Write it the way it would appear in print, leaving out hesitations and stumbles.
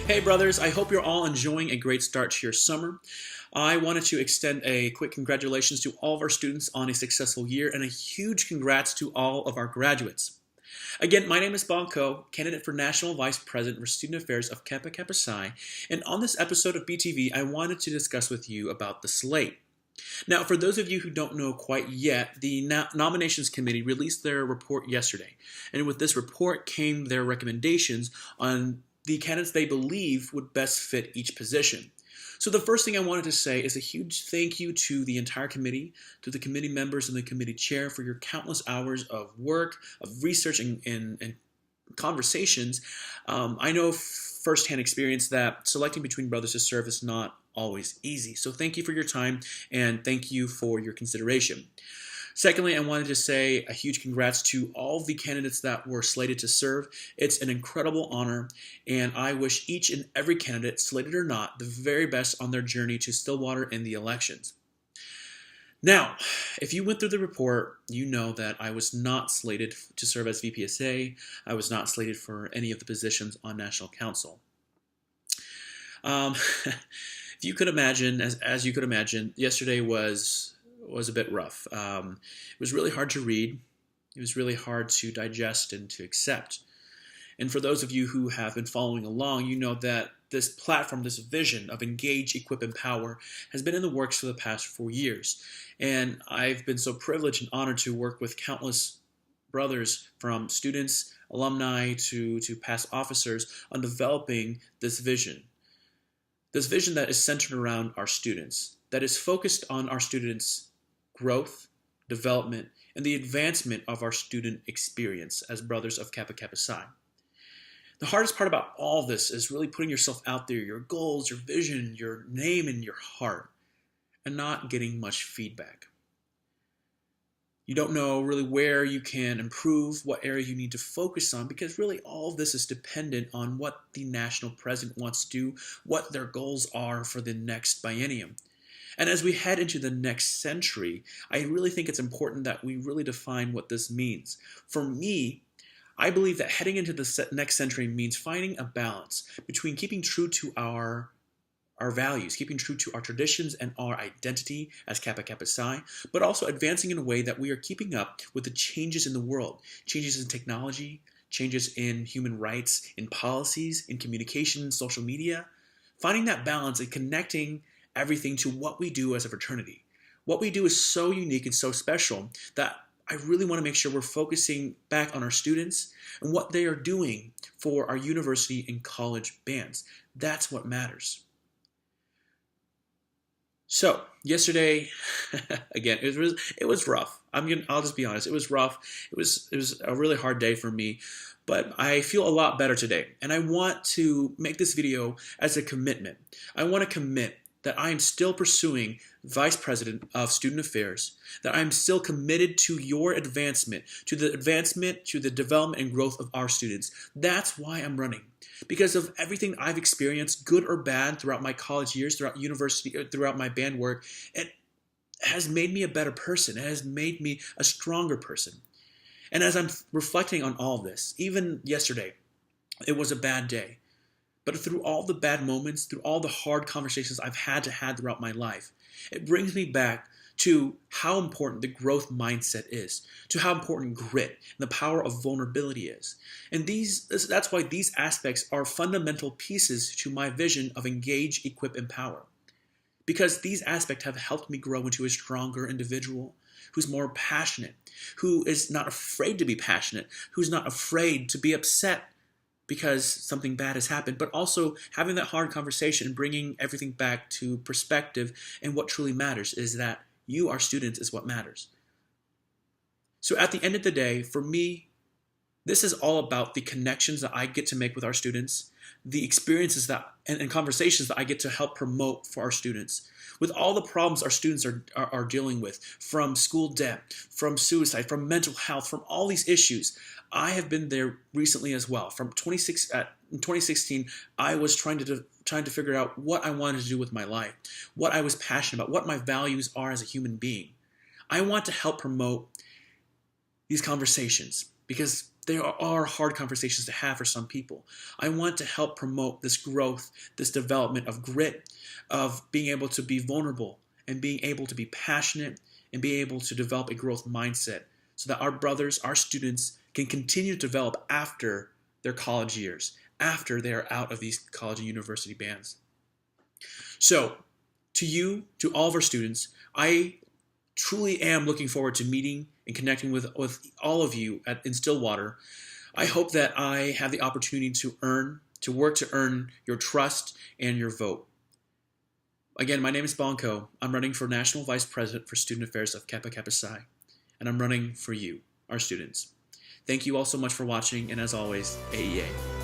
Hey brothers, I hope you're all enjoying a great start to your summer. I wanted to extend a quick congratulations to all of our students on a successful year and a huge congrats to all of our graduates. Again, my name is Bonko, candidate for National Vice President for Student Affairs of Kappa Kappa Psi, and on this episode of BTV, I wanted to discuss with you about the Slate. Now, for those of you who don't know quite yet, the Nominations Committee released their report yesterday, and with this report came their recommendations on the candidates they believe would best fit each position. So the first thing I wanted to say is a huge thank you to the entire committee, to the committee members and the committee chair for your countless hours of work, of research, and conversations. I know firsthand experience that selecting between brothers to serve is not always easy. So thank you for your time and thank you for your consideration. Secondly, I wanted to say a huge congrats to all the candidates that were slated to serve. It's an incredible honor, and I wish each and every candidate, slated or not, the very best on their journey to Stillwater in the elections. Now, if you went through the report, you know that I was not slated to serve as VPSA. I was not slated for any of the positions on National Council. If you could imagine, as you could imagine, yesterday was a bit rough. It was really hard to read. It was really hard to digest and to accept. And for those of you who have been following along, you know that this platform, this vision of engage, equip, empower has been in the works for the past 4 years. And I've been so privileged and honored to work with countless brothers, from students, alumni, to past officers, on developing this vision. This vision that is centered around our students, that is focused on our students' growth, development, and the advancement of our student experience as brothers of Kappa Kappa Psi. The hardest part about all this is really putting yourself out there, your goals, your vision, your name, and your heart, and not getting much feedback. You don't know really where you can improve, what area you need to focus on, because really all of this is dependent on what the national president wants to do, what their goals are for the next biennium. And as we head into the next century, I really think it's important that we really define what this means. For me, I believe that heading into the next century means finding a balance between keeping true to our values, keeping true to our traditions and our identity as Kappa Kappa Psi, but also advancing in a way that we are keeping up with the changes in the world, changes in technology, changes in human rights, in policies, in communication, social media. Finding that balance and connecting everything to what we do as a fraternity. What we do is so unique and so special that I really want to make sure we're focusing back on our students and what they are doing for our university and college bands. That's what matters. So yesterday, again, it was rough. I'll just be honest. It was rough. It was a really hard day for me, but I feel a lot better today. And I want to make this video as a commitment. I want to commit that I am still pursuing Vice President of Student Affairs, that I'm still committed to your advancement, to the development and growth of our students. That's why I'm running. Because of everything I've experienced, good or bad, throughout my college years, throughout university, throughout my band work, it has made me a better person. It has made me a stronger person. And as I'm reflecting on all this, even yesterday, it was a bad day. But through all the bad moments, through all the hard conversations I've had throughout my life, it brings me back to how important the growth mindset is, to how important grit and the power of vulnerability is. And that's why these aspects are fundamental pieces to my vision of engage, equip, empower. Because these aspects have helped me grow into a stronger individual who's more passionate, who is not afraid to be passionate, who's not afraid to be upset because something bad has happened, but also having that hard conversation and bringing everything back to perspective. And what truly matters is that you, our students, is what matters. So at the end of the day, for me, this is all about the connections that I get to make with our students, the experiences and conversations that I get to help promote for our students. With all the problems our students are dealing with, from school debt, from suicide, from mental health, from all these issues, I have been there recently as well. In 2016, I was trying to figure out what I wanted to do with my life, what I was passionate about, what my values are as a human being. I want to help promote these conversations because there are hard conversations to have for some people. I want to help promote this growth, this development of grit, of being able to be vulnerable and being able to be passionate and be able to develop a growth mindset so that our brothers, our students can continue to develop after their college years, after they are out of these college and university bands. So, to you, to all of our students, I truly am looking forward to meeting and connecting with all of you in Stillwater. I hope that I have the opportunity to work to earn your trust and your vote. Again, my name is Bonko. I'm running for National Vice President for Student Affairs of Kappa Kappa Psi, and I'm running for you, our students. Thank you all so much for watching, and as always, AEA.